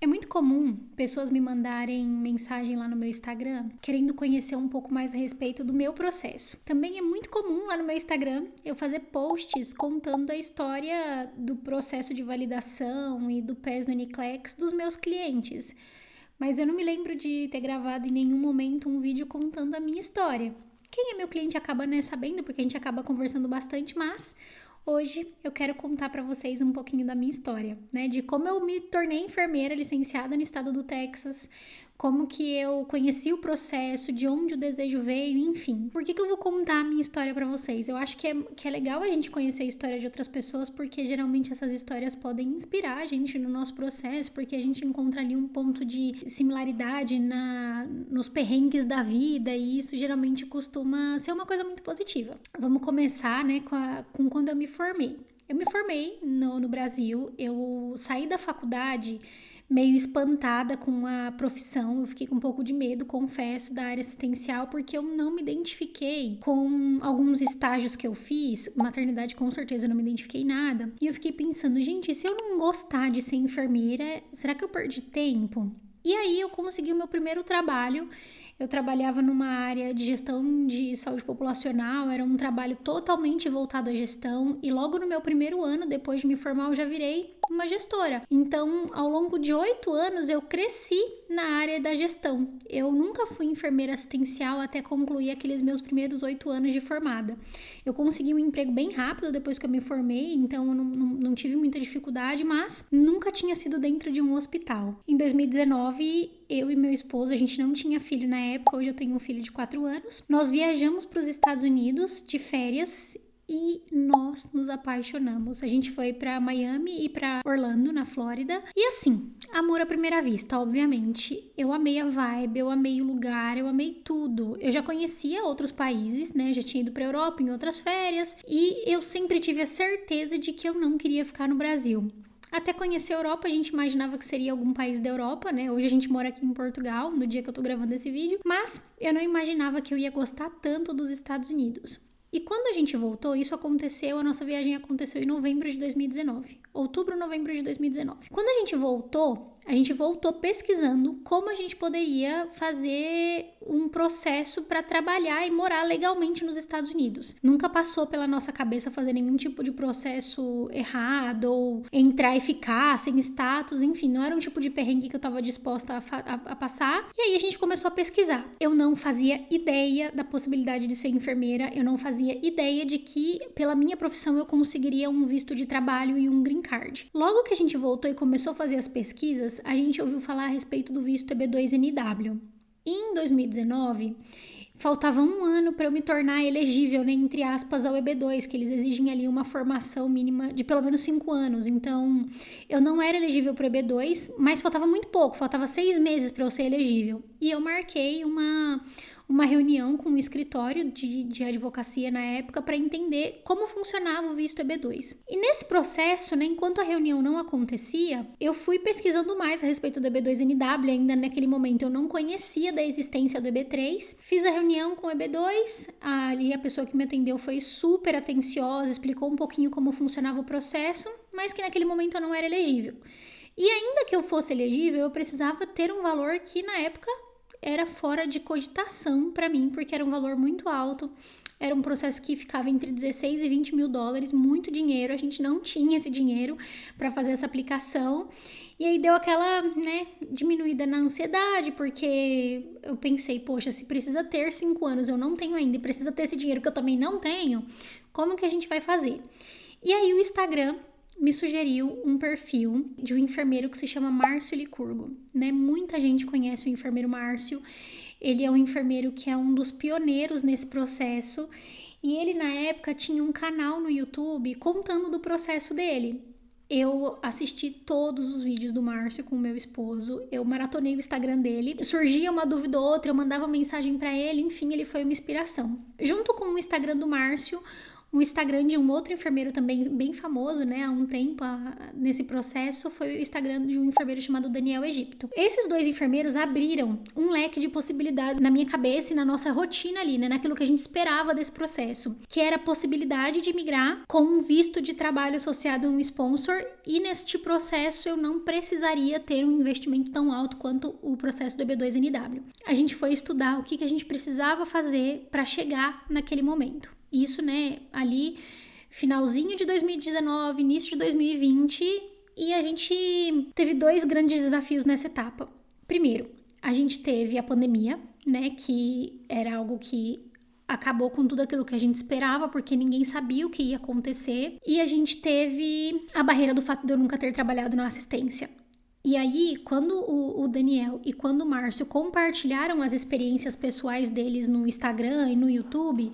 É muito comum pessoas me mandarem mensagem lá no meu Instagram querendo conhecer um pouco mais a respeito do meu processo. Também é muito comum lá no meu Instagram eu fazer posts contando a história do processo de validação e do PES no NCLEX dos meus clientes. Mas eu não me lembro de ter gravado em nenhum momento um vídeo contando a minha história. Quem é meu cliente acaba sabendo, porque a gente acaba conversando bastante, mas hoje eu quero contar para vocês um pouquinho da minha história, né? De como eu me tornei enfermeira licenciada no estado do Texas, como que eu conheci o processo, de onde o desejo veio, enfim. Por que eu vou contar a minha história para vocês? Eu acho que é legal a gente conhecer a história de outras pessoas, porque geralmente essas histórias podem inspirar a gente no nosso processo, porque a gente encontra ali um ponto de similaridade nos perrengues da vida, e isso geralmente costuma ser uma coisa muito positiva. Vamos começar, né, com quando eu me formei. Eu me formei no Brasil, eu saí da faculdade meio espantada com a profissão, eu fiquei com um pouco de medo, confesso, da área assistencial, porque eu não me identifiquei com alguns estágios que eu fiz, maternidade com certeza eu não me identifiquei nada, e eu fiquei pensando, gente, se eu não gostar de ser enfermeira, será que eu perdi tempo? E aí eu consegui o meu primeiro trabalho. Eu trabalhava numa área de gestão de saúde populacional, era um trabalho totalmente voltado à gestão, e logo no meu primeiro ano, depois de me formar, eu já virei uma gestora. Então, ao longo de 8 anos, eu cresci na área da gestão. Eu nunca fui enfermeira assistencial até concluir aqueles meus primeiros 8 anos de formada. Eu consegui um emprego bem rápido depois que eu me formei, então eu não tive muita dificuldade, mas nunca tinha sido dentro de um hospital. Em 2019, eu e meu esposo, a gente não tinha filho na época, hoje eu tenho um filho de 4 anos. Nós viajamos para os Estados Unidos de férias e nós nos apaixonamos. A gente foi para Miami e para Orlando, na Flórida. E assim, amor à primeira vista, obviamente. Eu amei a vibe, eu amei o lugar, eu amei tudo. Eu já conhecia outros países, né? Já tinha ido para Europa em outras férias. E eu sempre tive a certeza de que eu não queria ficar no Brasil. Até conhecer a Europa, a gente imaginava que seria algum país da Europa, né? Hoje a gente mora aqui em Portugal, no dia que eu tô gravando esse vídeo. Mas eu não imaginava que eu ia gostar tanto dos Estados Unidos. E quando a gente voltou, isso aconteceu, a nossa viagem aconteceu em novembro de 2019. Outubro, novembro de 2019. Quando a gente voltou pesquisando como a gente poderia fazer um processo para trabalhar e morar legalmente nos Estados Unidos. Nunca passou pela nossa cabeça fazer nenhum tipo de processo errado ou entrar e ficar sem status, enfim, não era um tipo de perrengue que eu estava disposta a passar. E aí a gente começou a pesquisar. Eu não fazia ideia da possibilidade de ser enfermeira, eu não fazia ideia de que pela minha profissão eu conseguiria um visto de trabalho e um green card. Logo que a gente voltou e começou a fazer as pesquisas, a gente ouviu falar a respeito do visto EB2NW. E em 2019, faltava um ano para eu me tornar elegível, né, entre aspas, ao EB2, que eles exigem ali uma formação mínima de pelo menos 5 anos. Então, eu não era elegível para o EB2, mas faltava muito pouco, faltava 6 meses para eu ser elegível. E eu marquei uma reunião com o escritório de advocacia na época para entender como funcionava o visto EB2. E nesse processo, né, enquanto a reunião não acontecia, eu fui pesquisando mais a respeito do EB2NW, ainda naquele momento eu não conhecia da existência do EB3, fiz a reunião com o EB2, ali a pessoa que me atendeu foi super atenciosa, explicou um pouquinho como funcionava o processo, mas que naquele momento eu não era elegível. E ainda que eu fosse elegível, eu precisava ter um valor que na época era fora de cogitação para mim, porque era um valor muito alto, era um processo que ficava entre 16 e 20 mil dólares, muito dinheiro, a gente não tinha esse dinheiro para fazer essa aplicação, e aí deu aquela, né, diminuída na ansiedade, porque eu pensei, poxa, se precisa ter 5 anos, eu não tenho ainda, e precisa ter esse dinheiro que eu também não tenho, como que a gente vai fazer? E aí o Instagram me sugeriu um perfil de um enfermeiro que se chama Márcio Licurgo, né? Muita gente conhece o enfermeiro Márcio, ele é um enfermeiro que é um dos pioneiros nesse processo, e ele na época tinha um canal no YouTube contando do processo dele. Eu assisti todos os vídeos do Márcio com o meu esposo, eu maratonei o Instagram dele, surgia uma dúvida ou outra, eu mandava mensagem pra ele, enfim, ele foi uma inspiração. Junto com o Instagram do Márcio, O Instagram de um outro enfermeiro também bem famoso, né, há um tempo nesse processo, foi o Instagram de um enfermeiro chamado Daniel Egipto. Esses dois enfermeiros abriram um leque de possibilidades na minha cabeça e na nossa rotina ali, né, naquilo que a gente esperava desse processo, que era a possibilidade de migrar com um visto de trabalho associado a um sponsor, e neste processo eu não precisaria ter um investimento tão alto quanto o processo do EB2NW. A gente foi estudar o que a gente precisava fazer para chegar naquele momento. Isso, né, ali, finalzinho de 2019, início de 2020, e a gente teve 2 grandes desafios nessa etapa. Primeiro, a gente teve a pandemia, né, que era algo que acabou com tudo aquilo que a gente esperava, porque ninguém sabia o que ia acontecer, e a gente teve a barreira do fato de eu nunca ter trabalhado na assistência. E aí, quando o Daniel e quando o Márcio compartilharam as experiências pessoais deles no Instagram e no YouTube,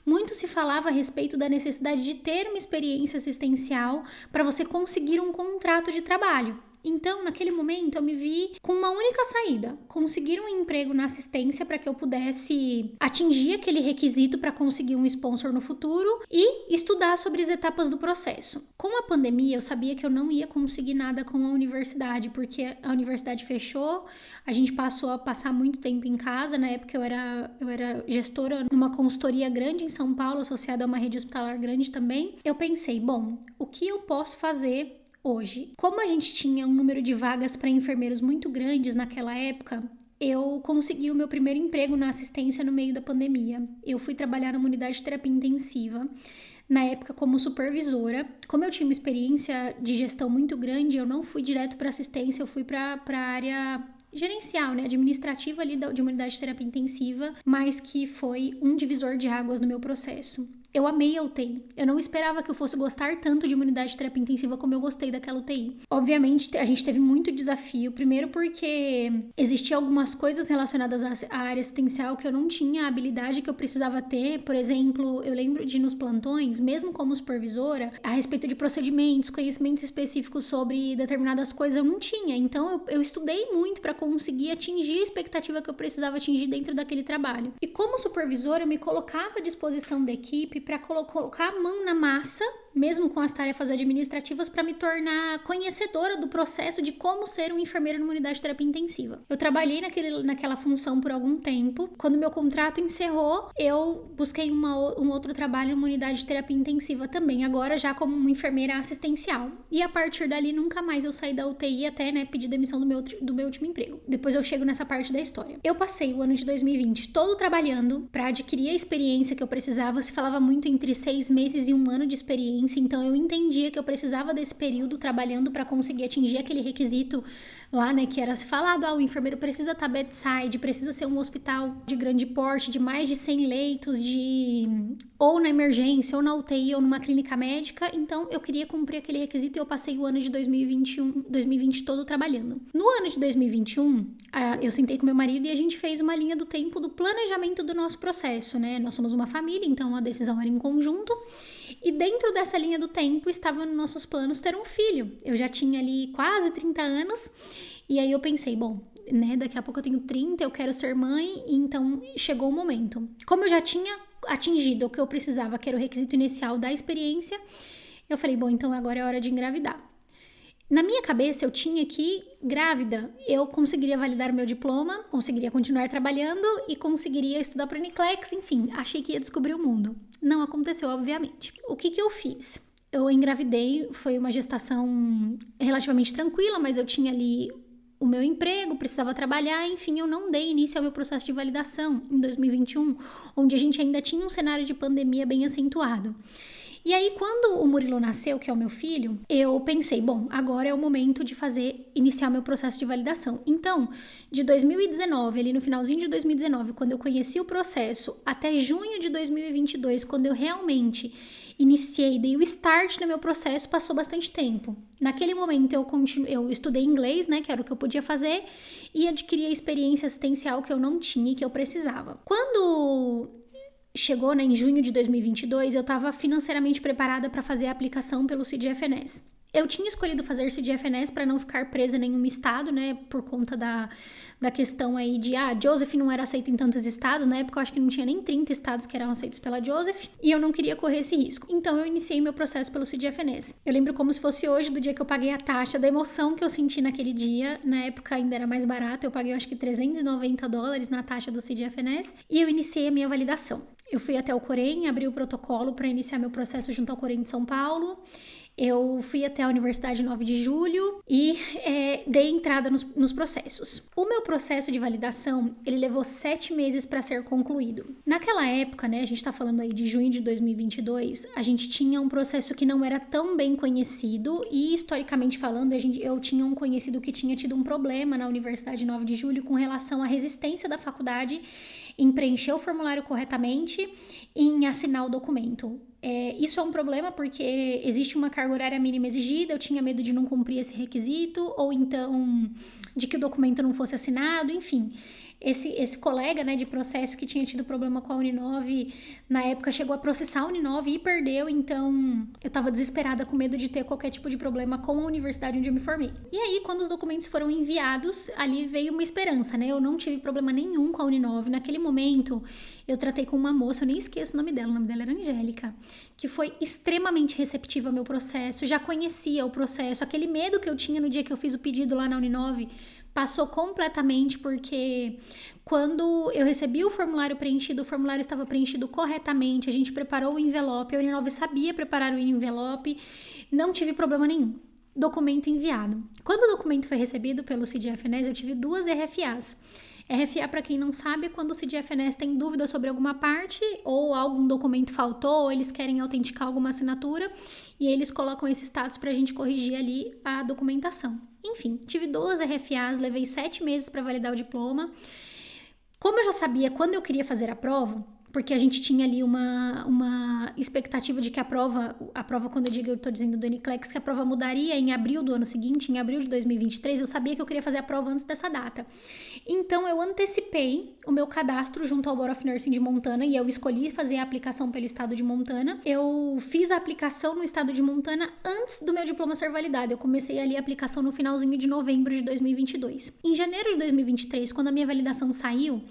muito se falava a respeito da necessidade de ter uma experiência assistencial para você conseguir um contrato de trabalho. Então, naquele momento, eu me vi com uma única saída: conseguir um emprego na assistência para que eu pudesse atingir aquele requisito para conseguir um sponsor no futuro e estudar sobre as etapas do processo. Com a pandemia, eu sabia que eu não ia conseguir nada com a universidade, porque a universidade fechou, a gente passou a passar muito tempo em casa. Na época, eu era gestora numa consultoria grande em São Paulo, associada a uma rede hospitalar grande também. Eu pensei, bom, o que eu posso fazer hoje? Como a gente tinha um número de vagas para enfermeiros muito grandes naquela época, eu consegui o meu primeiro emprego na assistência no meio da pandemia. Eu fui trabalhar numa unidade de terapia intensiva, na época como supervisora. Como eu tinha uma experiência de gestão muito grande, eu não fui direto para assistência, eu fui para a área gerencial, né, administrativa ali de uma unidade de terapia intensiva, mas que foi um divisor de águas no meu processo. Eu amei a UTI. Eu não esperava que eu fosse gostar tanto de uma unidade de terapia intensiva como eu gostei daquela UTI. Obviamente, a gente teve muito desafio. Primeiro porque existiam algumas coisas relacionadas à área assistencial que eu não tinha a habilidade que eu precisava ter. Por exemplo, eu lembro de ir nos plantões, mesmo como supervisora, a respeito de procedimentos, conhecimentos específicos sobre determinadas coisas eu não tinha. Então, eu estudei muito para conseguir atingir a expectativa que eu precisava atingir dentro daquele trabalho. E como supervisora, eu me colocava à disposição da equipe para colocar a mão na massa, mesmo com as tarefas administrativas, para me tornar conhecedora do processo de como ser um enfermeiro numa unidade de terapia intensiva. Eu trabalhei naquela função por algum tempo. Quando meu contrato encerrou, eu busquei um outro trabalho numa unidade de terapia intensiva também, agora já como uma enfermeira assistencial. E a partir dali, nunca mais eu saí da UTI até, né, pedir demissão do meu último emprego. Depois eu chego nessa parte da história. Eu passei o ano de 2020 todo trabalhando para adquirir a experiência que eu precisava. Se falava muito entre 6 meses e 1 ano de experiência, então eu entendia que eu precisava desse período trabalhando para conseguir atingir aquele requisito lá, né, que era se falado, o enfermeiro precisa estar bedside, precisa ser um hospital de grande porte, de mais de 100 leitos, ou na emergência, ou na UTI, ou numa clínica médica. Então eu queria cumprir aquele requisito e eu passei o ano de 2020 todo trabalhando. No ano de 2021, eu sentei com meu marido e a gente fez uma linha do tempo do planejamento do nosso processo, né? Nós somos uma família, então a decisão era em conjunto. E dentro dessa linha do tempo estava nos nossos planos ter um filho. Eu já tinha ali quase 30 anos e aí eu pensei, bom, né, daqui a pouco eu tenho 30, eu quero ser mãe, então chegou o momento. Como eu já tinha atingido o que eu precisava, que era o requisito inicial da experiência, eu falei, bom, então agora é hora de engravidar. Na minha cabeça, eu tinha que, grávida, eu conseguiria validar o meu diploma, conseguiria continuar trabalhando e conseguiria estudar para o NCLEX, enfim, achei que ia descobrir o mundo. Não aconteceu, obviamente. O que eu fiz? Eu engravidei, foi uma gestação relativamente tranquila, mas eu tinha ali o meu emprego, precisava trabalhar, enfim, eu não dei início ao meu processo de validação em 2021, onde a gente ainda tinha um cenário de pandemia bem acentuado. E aí, quando o Murilo nasceu, que é o meu filho, eu pensei, bom, agora é o momento de iniciar meu processo de validação. Então, de 2019, ali no finalzinho de 2019, quando eu conheci o processo, até junho de 2022, quando eu realmente iniciei, dei o start no meu processo, passou bastante tempo. Naquele momento, eu estudei inglês, né, que era o que eu podia fazer, e adquiri a experiência assistencial que eu não tinha e que eu precisava. Quando chegou, né, em junho de 2022, eu estava financeiramente preparada para fazer a aplicação pelo CGFNS. Eu tinha escolhido fazer CGFNS para não ficar presa em nenhum estado, né? Por conta da questão aí de, Joseph não era aceita em tantos estados. Na época eu acho que não tinha nem 30 estados que eram aceitos pela Joseph. E eu não queria correr esse risco. Então eu iniciei meu processo pelo CGFNS. Eu lembro como se fosse hoje, do dia que eu paguei a taxa, da emoção que eu senti naquele dia. Na época ainda era mais barato. Eu paguei, eu acho que $390 na taxa do CGFNS. E eu iniciei a minha validação. Eu fui até o Corém, abri o protocolo para iniciar meu processo junto ao Corém de São Paulo. Eu fui até a Universidade 9 de Julho e dei entrada nos processos. O meu processo de validação, ele levou 7 meses para ser concluído. Naquela época, né, a gente está falando aí de junho de 2022, a gente tinha um processo que não era tão bem conhecido e, historicamente falando, eu tinha um conhecido que tinha tido um problema na Universidade 9 de Julho com relação à resistência da faculdade em preencher o formulário corretamente e em assinar o documento. Isso é um problema porque existe uma carga horária mínima exigida, eu tinha medo de não cumprir esse requisito, ou então de que o documento não fosse assinado, enfim. Esse colega, né, de processo que tinha tido problema com a Uninove, na época chegou a processar a Uninove e perdeu, então eu tava desesperada com medo de ter qualquer tipo de problema com a universidade onde eu me formei. E aí, quando os documentos foram enviados, ali veio uma esperança, né? Eu não tive problema nenhum com a Uninove. Naquele momento, eu tratei com uma moça, eu nem esqueço o nome dela era Angélica, que foi extremamente receptiva ao meu processo, já conhecia o processo, aquele medo que eu tinha no dia que eu fiz o pedido lá na Uninove, passou completamente, porque quando eu recebi o formulário preenchido, o formulário estava preenchido corretamente, a gente preparou o envelope, a Uninove sabia preparar o envelope, não tive problema nenhum. Documento enviado. Quando o documento foi recebido pelo CGFNS, eu tive 2 RFAs. RFA, para quem não sabe, é quando o CGFNS tem dúvida sobre alguma parte ou algum documento faltou, ou eles querem autenticar alguma assinatura e eles colocam esse status para a gente corrigir ali a documentação. Enfim, tive 2 RFAs, levei 7 meses para validar o diploma. Como eu já sabia quando eu queria fazer a prova, porque a gente tinha ali uma expectativa de que a prova, quando eu estou dizendo do NCLEX, que a prova mudaria em abril do ano seguinte, em abril de 2023, eu sabia que eu queria fazer a prova antes dessa data. Então, eu antecipei o meu cadastro junto ao Board of Nursing de Montana e eu escolhi fazer a aplicação pelo estado de Montana. Eu fiz a aplicação no estado de Montana antes do meu diploma ser validado. Eu comecei ali a aplicação no finalzinho de novembro de 2022. Em janeiro de 2023, quando a minha validação saiu,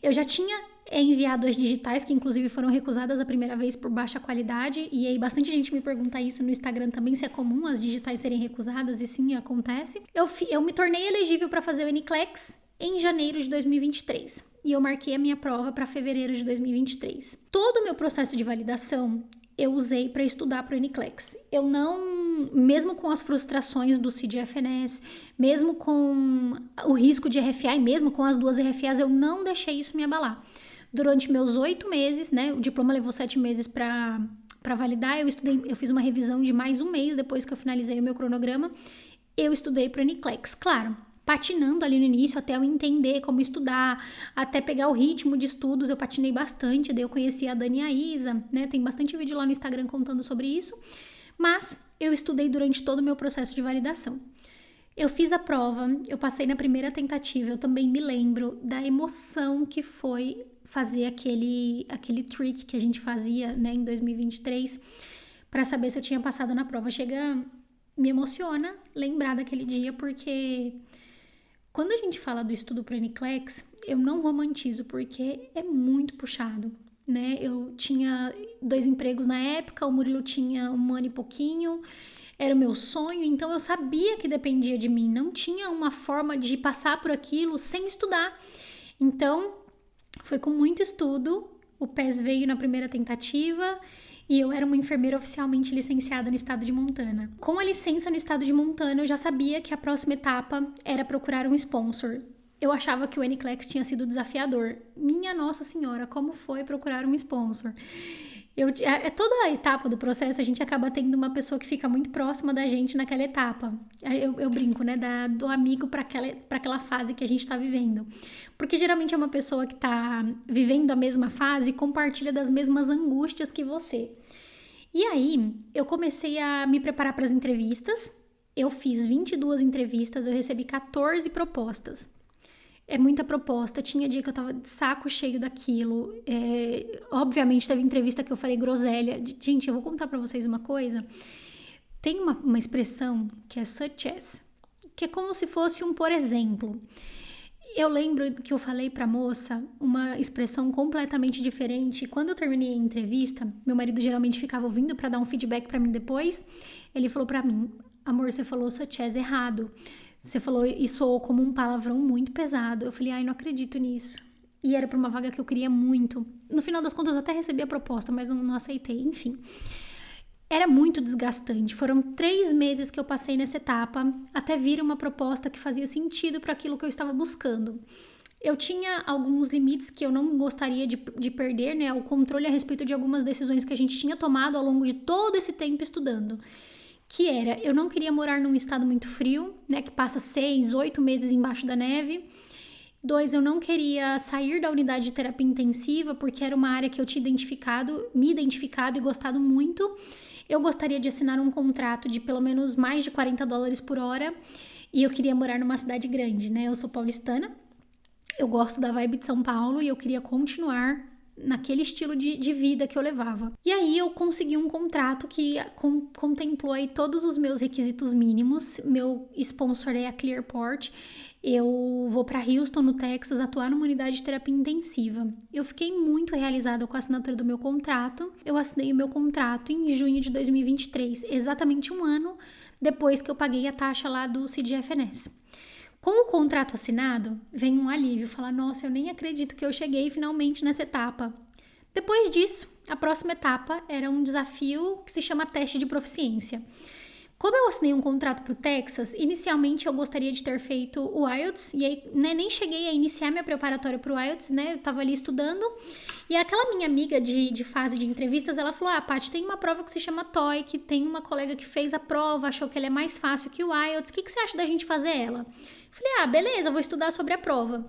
eu já tinha enviado as digitais, que inclusive foram recusadas a primeira vez por baixa qualidade, e aí bastante gente me pergunta isso no Instagram também, se é comum as digitais serem recusadas, e sim, acontece. Eu me tornei elegível para fazer o NCLEX em janeiro de 2023, e eu marquei a minha prova para fevereiro de 2023. Todo o meu processo de validação eu usei para estudar para o NCLEX. Eu não, mesmo com as frustrações do CGFNS, mesmo com o risco de RFA e mesmo com as 2 RFAs, eu não deixei isso me abalar. Durante meus 8 meses, né, o diploma levou 7 meses para validar, eu fiz uma revisão de mais 1 mês depois que eu finalizei o meu cronograma, eu estudei para o NCLEX, claro, patinando ali no início até eu entender como estudar, até pegar o ritmo de estudos, eu patinei bastante, daí eu conheci a Dani e a Isa, né, tem bastante vídeo lá no Instagram contando sobre isso, mas eu estudei durante todo o meu processo de validação. Eu fiz a prova, eu passei na primeira tentativa, eu também me lembro da emoção que foi fazer aquele trick que a gente fazia, né, em 2023, para saber se eu tinha passado na prova. Me emociona lembrar daquele dia, porque quando a gente fala do estudo para o NCLEX, eu não romantizo, porque é muito puxado, né? Eu tinha 2 empregos na época, o Murilo tinha 1 ano e pouquinho, era o meu sonho, então eu sabia que dependia de mim, não tinha uma forma de passar por aquilo sem estudar. Então, foi com muito estudo, o PES veio na primeira tentativa e eu era uma enfermeira oficialmente licenciada no estado de Montana. Com a licença no estado de Montana, eu já sabia que a próxima etapa era procurar um sponsor. Eu achava que o NCLEX tinha sido desafiador. Minha Nossa Senhora, como foi procurar um sponsor? Toda a etapa do processo, a gente acaba tendo uma pessoa que fica muito próxima da gente naquela etapa. Eu brinco, né, do amigo para aquela fase que a gente está vivendo. Porque geralmente é uma pessoa que está vivendo a mesma fase e compartilha das mesmas angústias que você. E aí, eu comecei a me preparar para as entrevistas. Eu fiz 22 entrevistas, eu recebi 14 propostas. É muita proposta, tinha dia que eu tava de saco cheio daquilo, obviamente teve entrevista que eu falei groselha. Gente, eu vou contar pra vocês uma coisa, Tem uma expressão que é such as, que é como se fosse um por exemplo. Eu lembro que eu falei pra moça uma expressão completamente diferente. Quando eu terminei a entrevista, meu marido geralmente ficava ouvindo pra dar um feedback pra mim depois. Ele falou pra mim: amor, você falou such as errado. Você falou e soou como um palavrão muito pesado. Eu falei: ai, não acredito nisso. E era pra uma vaga que eu queria muito. No final das contas, eu até recebi a proposta, mas não aceitei. Enfim, era muito desgastante. Foram 3 meses que eu passei nessa etapa até vir uma proposta que fazia sentido para aquilo que eu estava buscando. Eu tinha alguns limites que eu não gostaria de perder, né? O controle a respeito de algumas decisões que a gente tinha tomado ao longo de todo esse tempo estudando. Que era, eu não queria morar num estado muito frio, né? Que passa 6, 8 meses embaixo da neve. 2, eu não queria sair da unidade de terapia intensiva, porque era uma área que eu tinha me identificado e gostado muito. Eu gostaria de assinar um contrato de pelo menos mais de $40 por hora e eu queria morar numa cidade grande, né? Eu sou paulistana, eu gosto da vibe de São Paulo e eu queria continuar naquele estilo de vida que eu levava. E aí eu consegui um contrato que contemplou aí todos os meus requisitos mínimos. Meu sponsor é a Clearport. Eu vou para Houston, no Texas, atuar numa unidade de terapia intensiva. Eu fiquei muito realizada com a assinatura do meu contrato. Eu assinei o meu contrato em junho de 2023, exatamente um ano depois que eu paguei a taxa lá do CGFNS. Com o contrato assinado, vem um alívio, falar: nossa, eu nem acredito que eu cheguei finalmente nessa etapa. Depois disso, a próxima etapa era um desafio que se chama teste de proficiência. Como eu assinei um contrato para o Texas, inicialmente eu gostaria de ter feito o IELTS, e aí nem cheguei a iniciar minha preparatória para o IELTS, né? Eu tava ali estudando, e aquela minha amiga de fase de entrevistas, ela falou: Paty, tem uma prova que se chama TOEIC, tem uma colega que fez a prova, achou que ela é mais fácil que o IELTS, o que você acha da gente fazer ela? Eu falei: beleza, eu vou estudar sobre a prova.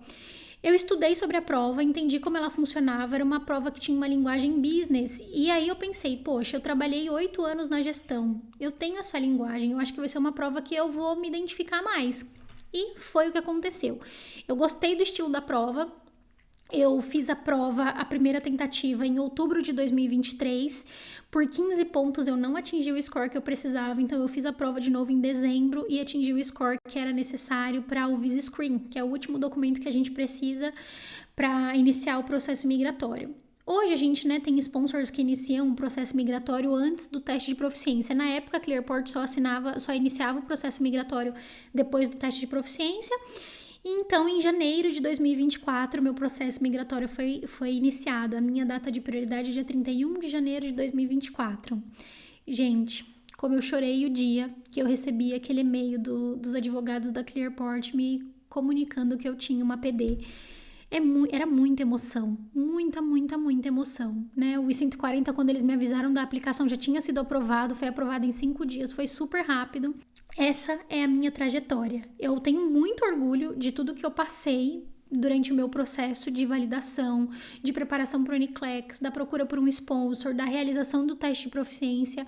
Eu estudei sobre a prova, entendi como ela funcionava, era uma prova que tinha uma linguagem business, e aí eu pensei: poxa, eu trabalhei 8 anos na gestão, eu tenho essa linguagem, eu acho que vai ser uma prova que eu vou me identificar mais. E foi o que aconteceu. Eu gostei do estilo da prova. Eu fiz a prova, a primeira tentativa, em outubro de 2023. Por 15 pontos eu não atingi o score que eu precisava, então eu fiz a prova de novo em dezembro e atingi o score que era necessário para o Visa Screen, que é o último documento que a gente precisa para iniciar o processo migratório. Hoje a gente, tem sponsors que iniciam um processo migratório antes do teste de proficiência. Na época, a Clearport só iniciava o processo migratório depois do teste de proficiência. Então, em janeiro de 2024, meu processo migratório foi iniciado. A minha data de prioridade é dia 31 de janeiro de 2024. Gente, como eu chorei o dia que eu recebi aquele e-mail dos advogados da Clearport me comunicando que eu tinha uma PD. Era muita emoção, muita emoção, né? O I-140, quando eles me avisaram da aplicação, já tinha sido aprovado, foi aprovado em 5 dias, foi super rápido. Essa é a minha trajetória. Eu tenho muito orgulho de tudo que eu passei durante o meu processo de validação, de preparação para o Uniclex, da procura por um sponsor, da realização do teste de proficiência,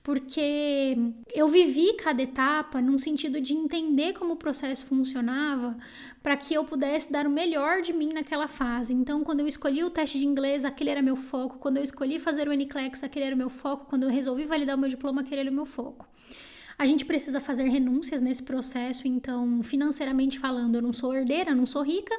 porque eu vivi cada etapa num sentido de entender como o processo funcionava para que eu pudesse dar o melhor de mim naquela fase. Então, quando eu escolhi o teste de inglês, aquele era meu foco. Quando eu escolhi fazer o Uniclex, aquele era o meu foco. Quando eu resolvi validar o meu diploma, aquele era o meu foco. A gente precisa fazer renúncias nesse processo, então, financeiramente falando, eu não sou herdeira, não sou rica,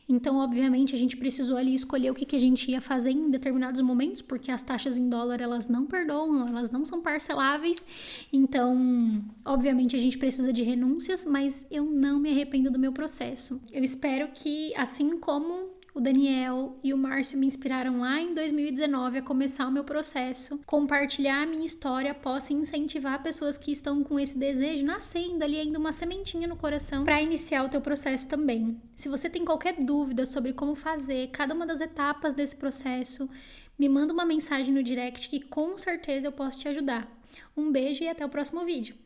então, obviamente, a gente precisou ali escolher o que a gente ia fazer em determinados momentos, porque as taxas em dólar, elas não perdoam, elas não são parceláveis, então, obviamente, a gente precisa de renúncias, mas eu não me arrependo do meu processo. Eu espero que, assim como o Daniel e o Márcio me inspiraram lá em 2019 a começar o meu processo, compartilhar a minha história, possa incentivar pessoas que estão com esse desejo nascendo ali, ainda uma sementinha no coração, para iniciar o teu processo também. Se você tem qualquer dúvida sobre como fazer cada uma das etapas desse processo, me manda uma mensagem no direct que com certeza eu posso te ajudar. Um beijo e até o próximo vídeo.